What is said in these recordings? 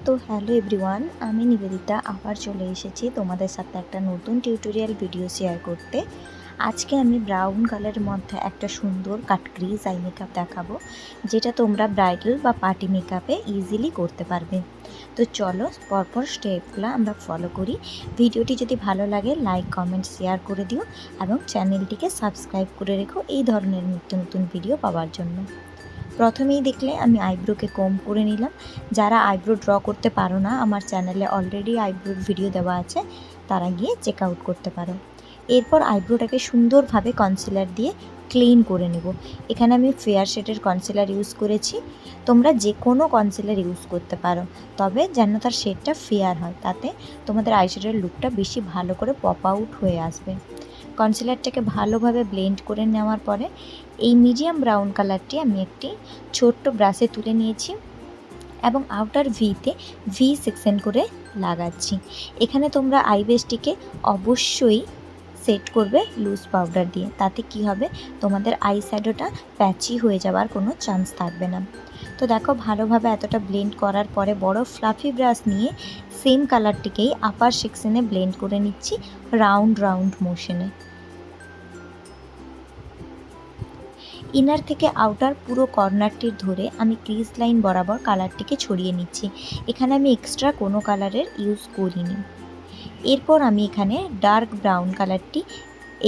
তো hello everyone, আমি নিবেদিতা আবার চলে এসেছি তোমাদের সাথে একটা নতুন টিউটোরিয়াল ভিডিও শেয়ার করতে। আজকে আমি ব্রাউন কালারের মধ্যে একটা সুন্দর কাটক্রিজ আই মেকআপ দেখাবো, যেটা তোমরা ব্রাইডাল বা পার্টি মেকআপে ইজিলি করতে পারবে। তো চলো পরপর স্টেপগুলো আমরা ফলো করি। ভিডিওটি যদি ভালো লাগে লাইক কমেন্ট শেয়ার করে দিও এবং চ্যানেলটিকে সাবস্ক্রাইব করে রেখো এই ধরনের নিত্য নতুন ভিডিও পাওয়ার জন্য। প্রথমেই দেখলে আমি আইব্রোকে কম করে নিলাম। যারা আইব্রো ড্র করতে পারো না, আমার চ্যানেলে অলরেডি আইব্রোর ভিডিও দেওয়া আছে, তারা গিয়ে চেক আউট করতে পারো। এরপর আইব্রোটাকে সুন্দরভাবে কনসিলার দিয়ে ক্লিন করে নেব। এখানে আমি ফেয়ার শেডের কনসিলার ইউজ করেছি, তোমরা যে কোনো কনসিলার ইউজ করতে পারো, তবে যেন তার শেডটা ফেয়ার হয়, তাতে তোমাদের আইশ্যাডোর লুকটা বেশি ভালো করে পপ আউট হয়ে আসবে। কনসিলারটাকে ভালোভাবে ব্লেন্ড করে নেওয়ার পরে এই মিডিয়াম ব্রাউন কালারটি আমি একটি ছোট্ট ব্রাশে তুলে নিয়েছি এবং আউটার ভিতে ভি সেকশন করে লাগাচ্ছি। এখানে তোমরা আইব্রোটিকে অবশ্যই সেট করবে লুজ পাউডার দিয়ে, তাতে কি হবে, তোমাদের আই শ্যাডোটা প্যাচি হয়ে যাওয়ার কোনো চান্স থাকবে না। তো দেখো ভালোভাবে এতটা ব্লেন্ড করার পরে বড় ফ্লাফি ব্রাশ নিয়ে সেম কালারটিকেই আপার সেকশনে ব্লেন্ড করে নিচ্ছি রাউন্ড রাউন্ড মোশনে। ইনার থেকে আউটার পুরো কর্নারটির ধরে আমি ক্রিজ লাইন বরাবর কালারটিকে ছড়িয়ে নিচ্ছি। এখানে আমি এক্সট্রা কোনো কালারের ইউজ করিনি। এরপর আমি এখানে ডার্ক ব্রাউন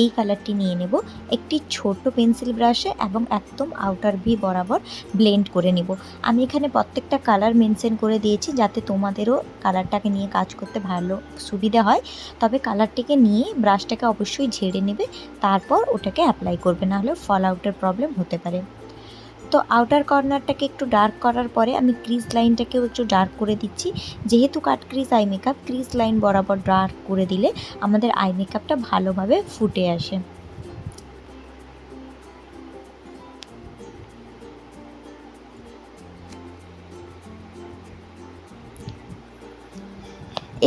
এই কালারটি নিয়ে নেব একটি ছোট পেন্সিল ব্রাশে এবং একদম আউটার ভি বরাবর ব্লেন্ড করে নেব। আমি এখানে প্রত্যেকটা কালার মেনশন করে দিয়েছি যাতে তোমাদেরও কালারটাকে নিয়ে কাজ করতে ভালো সুবিধা হয়। তবে কালারটিকে নিয়ে ব্রাশটাকে অবশ্যই ঝেড়ে নেবে, তারপর ওটাকে অ্যাপ্লাই করবে, নাহলে ফল আউটের প্রবলেম হতে পারে। তো আউটার কর্নারটাকে একটু ডার্ক করার পরে আমি ক্রিজ লাইনটাকেও একটু ডার্ক করে দিচ্ছি। যেহেতু cut crease eye makeup, crease line বরাবর ডার্ক করে দিলে আমাদের আই মেকআপটা ভালোভাবে ফুটে আসে।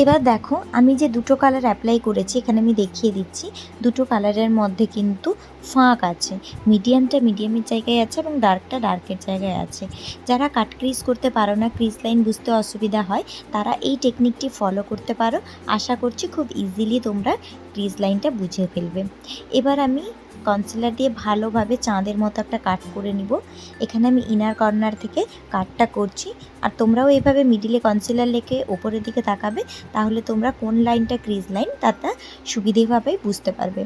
এবার দেখো আমি যে দুটো কালার অ্যাপ্লাই করেছি, এখানে আমি দেখিয়ে দিচ্ছি দুটো কালারের মধ্যে কিন্তু ফাঁক আছে। মিডিয়ামটা মিডিয়ামের জায়গায় আছে এবং ডার্কটা ডার্কের জায়গায় আছে। যারা কাট ক্রিজ করতে পারো না, ক্রিজ লাইন বুঝতে অসুবিধা হয়, তারা এই টেকনিকটি ফলো করতে পারো। আশা করছি খুব ইজিলি তোমরা ক্রিজ লাইনটা বুঝে ফেলবে। এবার আমি কনসিলার দিয়ে ভালোভাবে চাঁদের মতো একটা কাট করে নিব। এখানে আমি ইনার কর্নার থেকে কাটটা করছি, আর তোমরাও এইভাবে মিডিলে কনসিলার লেকে ওপরের দিকে তাকাবে, তাহলে তোমরা কোন লাইনটা ক্রিজ লাইন তাটা সুবিধেভাবেই বুঝতে পারবে।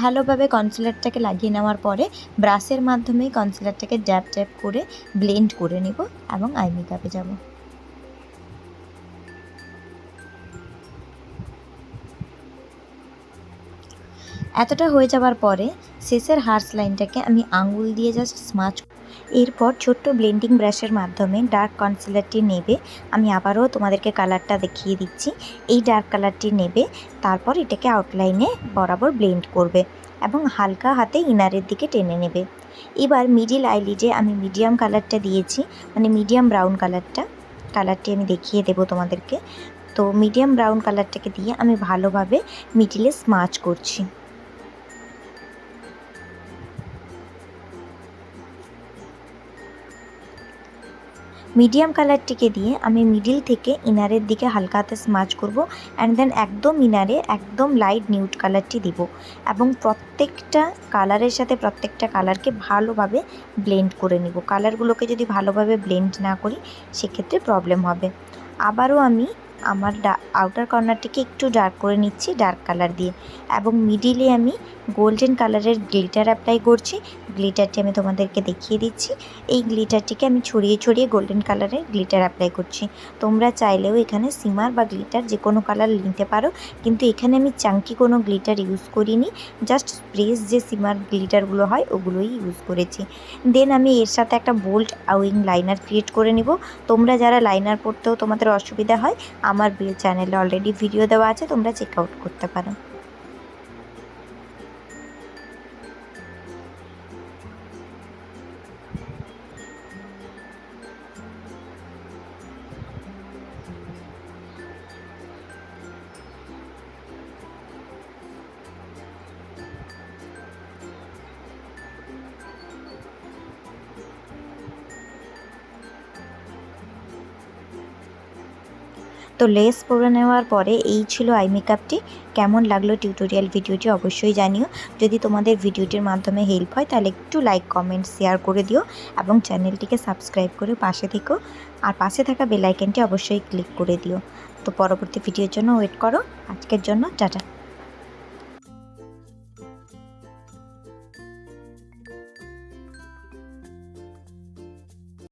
ভালোভাবে কনসিলারটাকে লাগিয়ে নেওয়ার পরে ব্রাশের মাধ্যমে কনসিলারটাকে ড্যাব ড্যাব করে ব্লেন্ড করে নেব এবং আই মেকআপে যাব। এতটা হয়ে যাওয়ার পরে শেষের হার্স লাইনটাকে আমি আঙুল দিয়ে জাস্ট স্মাচ। এরপর ছোট্ট ব্লেন্ডিং ব্রাশের মাধ্যমে ডার্ক কনসিলারটি নেবে। আমি আবারও তোমাদেরকে কালারটা দেখিয়ে দিচ্ছি। এই ডার্ক কালারটি নেবে, তারপর এটাকে আউটলাইনে বরাবর ব্লেন্ড করবে এবং হালকা হাতে ইনারের দিকে টেনে নেবে। এবার মিডিল আইলিডে আমি মিডিয়াম কালারটা দিয়েছি, মানে মিডিয়াম ব্রাউন কালারটি আমি দেখিয়ে দেবো তোমাদেরকে। তো মিডিয়াম ব্রাউন কালারটাকে দিয়ে আমি ভালোভাবে মিডিলে স্মাচ করছি। মিডিয়াম কালারটিকে দিয়ে আমি মিডিল থেকে ইনারের দিকে হালকা হাতে স্মাচ করব অ্যান্ড দেন একদম ইনারে একদম লাইট নিউড কালারটি দিব এবং প্রত্যেকটা কালারের সাথে প্রত্যেকটা কালারকে ভালোভাবে ব্লেন্ড করে নিব। কালারগুলোকে যদি ভালোভাবে ব্লেন্ড না করি সেক্ষেত্রে প্রবলেম হবে। আবারও আমি আমার আউটার কর্নারটিকে একটু ডার্ক করে নিচ্ছি ডার্ক কালার দিয়ে এবং মিডিলে আমি গোল্ডেন কালারের গ্লিটার অ্যাপ্লাই করছি। গ্লিটারটি আমি তোমাদেরকে দেখিয়ে দিচ্ছি। এই গ্লিটারটিকে আমি ছড়িয়ে ছড়িয়ে গোল্ডেন কালারের গ্লিটার অ্যাপ্লাই করছি। তোমরা চাইলেও এখানে সিমার বা গ্লিটার যে কোনো কালার নিতে পারো, কিন্তু এখানে আমি চাঙ্কি কোনো গ্লিটার ইউজ করিনি, জাস্ট স্প্রেস যে সিমার গ্লিটারগুলো হয় ওগুলোই ইউজ করেছি। দেন আমি এর সাথে একটা বোল্ড উইং লাইনার ক্রিয়েট করে নিব। তোমরা যারা লাইনার পরতেও তোমাদের অসুবিধা হয়, আমার চ্যানেলে অলরেডি ভিডিও দেওয়া আছে, তোমরা চেক আউট করতে পারো। তো লেস পরে নেওয়ার পরে এই ছিল আই মেকআপটি। কেমন লাগলো টিউটোরিয়াল ভিডিওটি অবশ্যই জানিও। যদি তোমাদের ভিডিওটির মাধ্যমে হেল্প হয় তাহলে একটু লাইক কমেন্ট শেয়ার করে দিও এবং চ্যানেলটিকে সাবস্ক্রাইব করে পাশে থেকো। আর পাশে থাকা বেল আইকনটি অবশ্যই ক্লিক করে দিও। তো পরবর্তী ভিডিওর জন্য ওয়েট করো। আজকের জন্য টাটা।